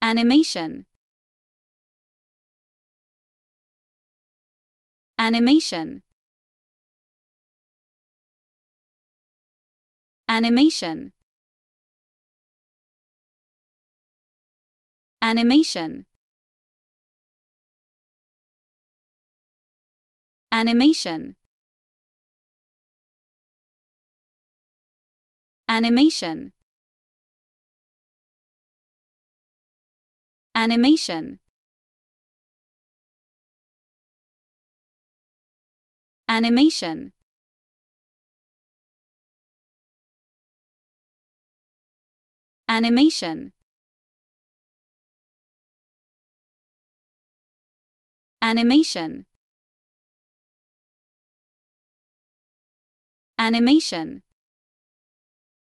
animation, animation, animation, animation, animation, animation, animation, animation, animation, animation, animation,